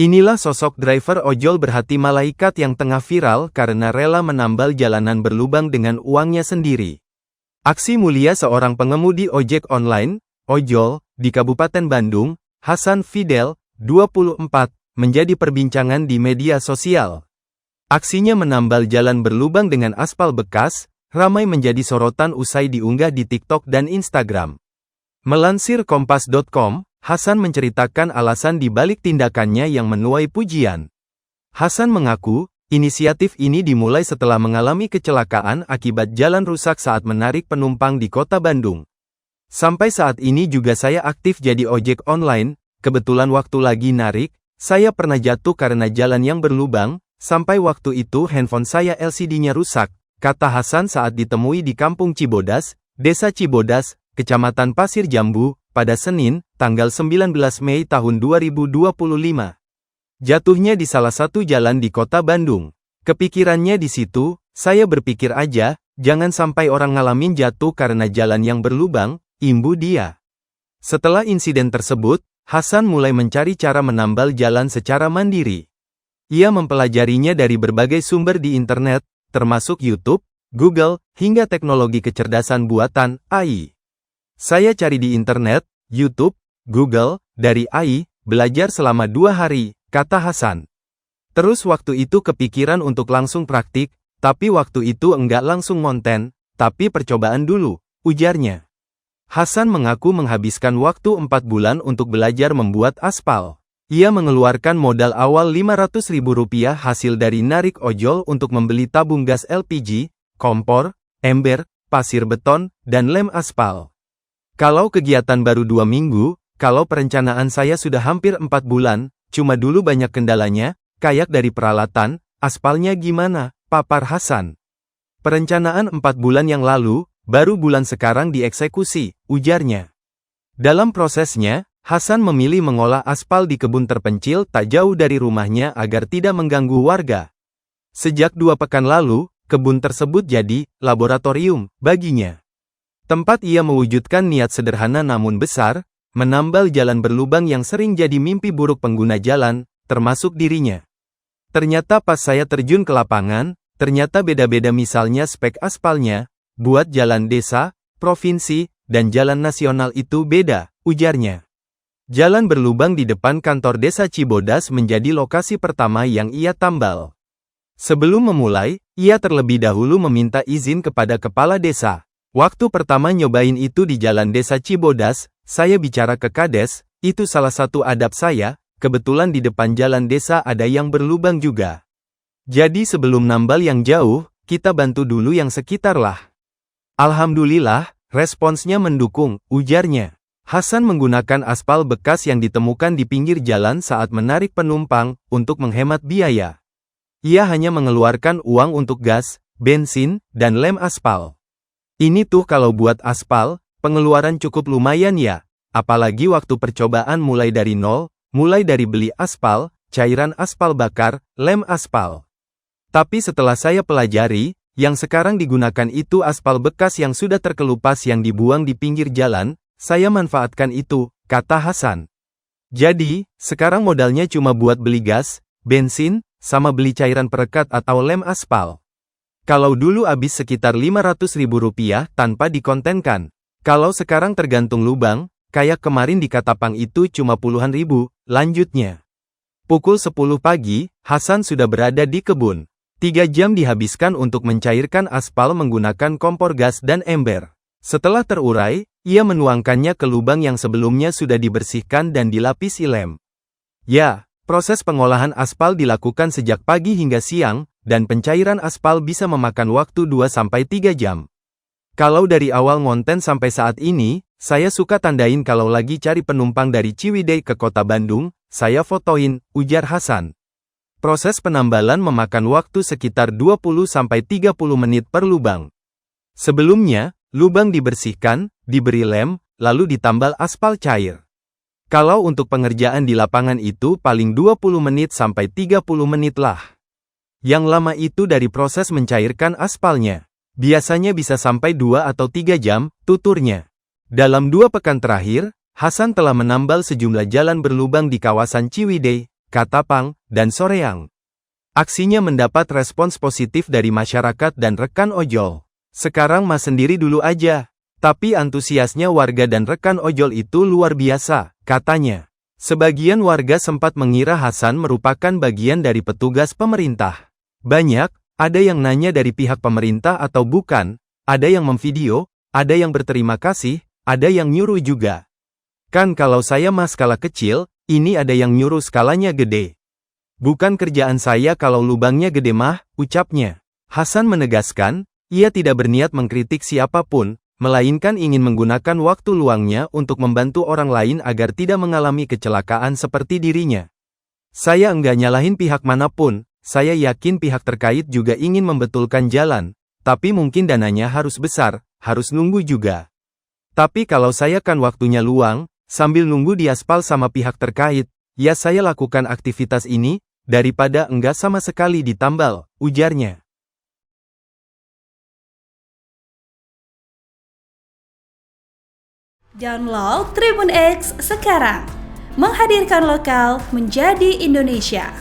Inilah sosok driver ojol berhati malaikat yang tengah viral karena rela menambal jalanan berlubang dengan uangnya sendiri. Aksi mulia seorang pengemudi ojek online, ojol, di Kabupaten Bandung, Hasan Fidel, 24, menjadi perbincangan di media sosial. Aksinya menambal jalan berlubang dengan aspal bekas, ramai menjadi sorotan usai diunggah di TikTok dan Instagram. Melansir Kompas.com, Hasan menceritakan alasan di balik tindakannya yang menuai pujian. Hasan mengaku, inisiatif ini dimulai setelah mengalami kecelakaan akibat jalan rusak saat menarik penumpang di kota Bandung. Sampai saat ini juga saya aktif jadi ojek online, kebetulan waktu lagi narik, saya pernah jatuh karena jalan yang berlubang, sampai waktu itu handphone saya LCD-nya rusak, kata Hasan saat ditemui di Kampung Cibodas, Desa Cibodas, Kecamatan Pasir Jambu, pada Senin, tanggal 19 Mei tahun 2025. Jatuhnya di salah satu jalan di kota Bandung. Kepikirannya di situ, saya berpikir aja, jangan sampai orang ngalamin jatuh karena jalan yang berlubang, imbu dia. Setelah insiden tersebut, Hasan mulai mencari cara menambal jalan secara mandiri. Ia mempelajarinya dari berbagai sumber di internet, termasuk YouTube, Google, hingga teknologi kecerdasan buatan, AI. Saya cari di internet, YouTube, Google, dari AI, belajar selama 2 hari, kata Hasan. Terus waktu itu kepikiran untuk langsung praktik, tapi waktu itu enggak langsung ngonten, tapi percobaan dulu, ujarnya. Hasan mengaku menghabiskan waktu 4 bulan untuk belajar membuat aspal. Ia mengeluarkan modal awal Rp500.000 hasil dari narik ojol untuk membeli tabung gas LPG, kompor, ember, pasir beton, dan lem aspal. Kalau kegiatan baru 2 minggu, kalau perencanaan saya sudah hampir 4 bulan, cuma dulu banyak kendalanya, kayak dari peralatan, aspalnya gimana, papar Hasan. Perencanaan 4 bulan yang lalu, baru bulan sekarang dieksekusi, ujarnya. Dalam prosesnya, Hasan memilih mengolah aspal di kebun terpencil tak jauh dari rumahnya agar tidak mengganggu warga. Sejak 2 pekan lalu, kebun tersebut jadi laboratorium baginya. Tempat ia mewujudkan niat sederhana namun besar, menambal jalan berlubang yang sering jadi mimpi buruk pengguna jalan, termasuk dirinya. Ternyata pas saya terjun ke lapangan, ternyata beda-beda misalnya spek aspalnya, buat jalan desa, provinsi, dan jalan nasional itu beda, ujarnya. Jalan berlubang di depan kantor desa Cibodas menjadi lokasi pertama yang ia tambal. Sebelum memulai, ia terlebih dahulu meminta izin kepada kepala desa. Waktu pertama nyobain itu di jalan desa Cibodas, saya bicara ke kades, itu salah satu adab saya, kebetulan di depan jalan desa ada yang berlubang juga. Jadi sebelum nambal yang jauh, kita bantu dulu yang sekitar lah. Alhamdulillah, responsnya mendukung, ujarnya. Hasan menggunakan aspal bekas yang ditemukan di pinggir jalan saat menarik penumpang, untuk menghemat biaya. Ia hanya mengeluarkan uang untuk gas, bensin, dan lem aspal. Ini tuh kalau buat aspal, pengeluaran cukup lumayan ya, apalagi waktu percobaan mulai dari nol, mulai dari beli aspal, cairan aspal bakar, lem aspal. Tapi setelah saya pelajari, yang sekarang digunakan itu aspal bekas yang sudah terkelupas yang dibuang di pinggir jalan, saya manfaatkan itu, kata Hasan. Jadi, sekarang modalnya cuma buat beli gas, bensin, sama beli cairan perekat atau lem aspal. Kalau dulu habis sekitar Rp500.000 tanpa dikontenkan. Kalau sekarang tergantung lubang, kayak kemarin di Katapang itu cuma puluhan ribu, lanjutnya. Pukul 10 pagi, Hasan sudah berada di kebun. 3 jam dihabiskan untuk mencairkan aspal menggunakan kompor gas dan ember. Setelah terurai, ia menuangkannya ke lubang yang sebelumnya sudah dibersihkan dan dilapisi lem. Ya, proses pengolahan aspal dilakukan sejak pagi hingga siang, dan pencairan aspal bisa memakan waktu 2-3 jam. Kalau dari awal ngonten sampai saat ini, saya suka tandain kalau lagi cari penumpang dari Ciwidey ke kota Bandung, saya fotoin, ujar Hasan. Proses penambalan memakan waktu sekitar 20-30 menit per lubang. Sebelumnya, lubang dibersihkan, diberi lem, lalu ditambal aspal cair. Kalau untuk pengerjaan di lapangan itu paling 20 menit sampai 30 menit lah. Yang lama itu dari proses mencairkan aspalnya. Biasanya bisa sampai 2 atau 3 jam, tuturnya. Dalam 2 pekan terakhir, Hasan telah menambal sejumlah jalan berlubang di kawasan Ciwidey, Katapang, dan Soreang. Aksinya mendapat respons positif dari masyarakat dan rekan ojol. Sekarang Mas sendiri dulu aja. Tapi antusiasnya warga dan rekan ojol itu luar biasa, katanya. Sebagian warga sempat mengira Hasan merupakan bagian dari petugas pemerintah. Banyak, ada yang nanya dari pihak pemerintah atau bukan, ada yang memvideo, ada yang berterima kasih, ada yang nyuruh juga. Kan kalau saya mah skala kecil, ini ada yang nyuruh skalanya gede. Bukan kerjaan saya kalau lubangnya gede mah, ucapnya. Hasan menegaskan, ia tidak berniat mengkritik siapapun, melainkan ingin menggunakan waktu luangnya untuk membantu orang lain agar tidak mengalami kecelakaan seperti dirinya. Saya enggak nyalahin pihak manapun, saya yakin pihak terkait juga ingin membetulkan jalan, tapi mungkin dananya harus besar, harus nunggu juga. Tapi kalau saya kan waktunya luang, sambil nunggu di aspal sama pihak terkait, ya saya lakukan aktivitas ini, daripada enggak sama sekali ditambal, ujarnya. Download Tribun X sekarang, menghadirkan lokal menjadi Indonesia.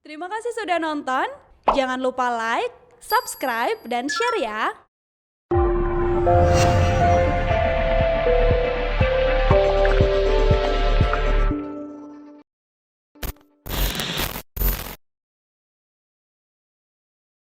Terima kasih sudah nonton, jangan lupa like, subscribe, dan share ya.